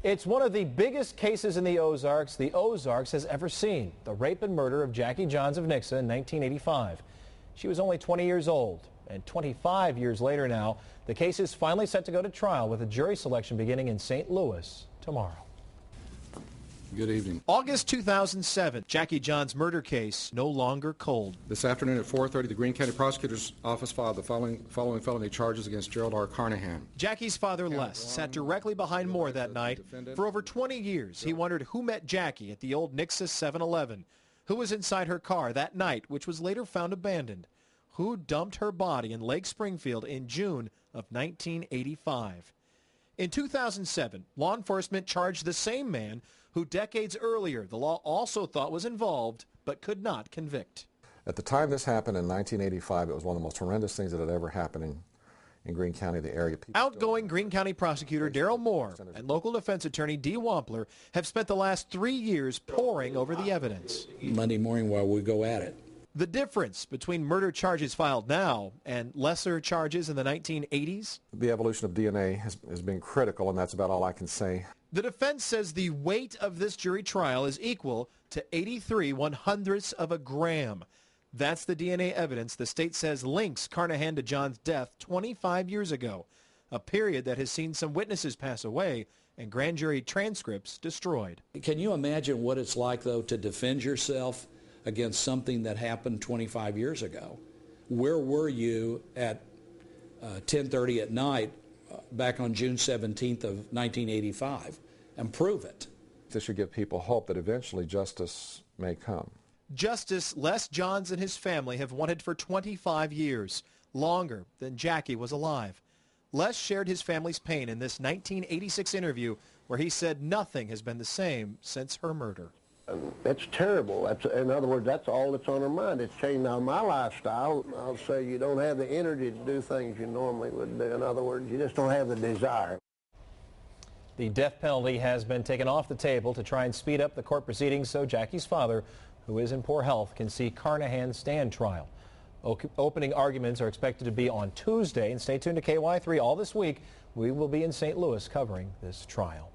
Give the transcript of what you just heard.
It's one of the biggest cases in the Ozarks has ever seen. The rape and murder of Jackie Johns of Nixa in 1985. She was only 20 years old. And 25 years later now, the case is finally set to go to trial with a jury selection beginning in St. Louis tomorrow. Good evening. August 2007, Jackie Johns' murder case no longer cold. This afternoon at 4:30, the Greene County Prosecutor's Office filed the following felony charges against Gerald R. Carnahan. Jackie's father, Les, sat directly behind Moore that night. For over 20 years, he wondered who met Jackie at the old Nixa 7-Eleven, who was inside her car that night, which was later found abandoned, who dumped her body in Lake Springfield in June of 1985. In 2007, law enforcement charged the same man who decades earlier the law also thought was involved but could not convict. At the time this happened in 1985, it was one of the most horrendous things that had ever happened in Greene County, the area. Outgoing Greene County prosecutor Darrell Moore and local defense attorney Dee Wampler have spent the last 3 years poring over the evidence. Monday morning while we go at it. The difference between murder charges filed now and lesser charges in the 1980s? The evolution of DNA has been critical, and that's about all I can say. The defense says the weight of this jury trial is equal to 83 100ths of a gram. That's the DNA evidence the state says links Carnahan to John's death 25 years ago, a period that has seen some witnesses pass away and grand jury transcripts destroyed. Can you imagine what it's like, though, to defend yourself against something that happened 25 years ago? Where were you at 10:30 at night back on June 17th of 1985? And prove it. This should give people hope that eventually justice may come. Justice Les Johns and his family have wanted for 25 years, longer than Jackie was alive. Les shared his family's pain in this 1986 interview where he said nothing has been the same since her murder. It's terrible. In other words, that's all that's on her mind. It's changed now my lifestyle. I'll say you don't have the energy to do things you normally would do. In other words, you just don't have the desire. The death penalty has been taken off the table to try and speed up the court proceedings so Jackie's father, who is in poor health, can see Carnahan stand trial. Opening arguments are expected to be on Tuesday, and stay tuned to KY3 all this week. We will be in St. Louis covering this trial.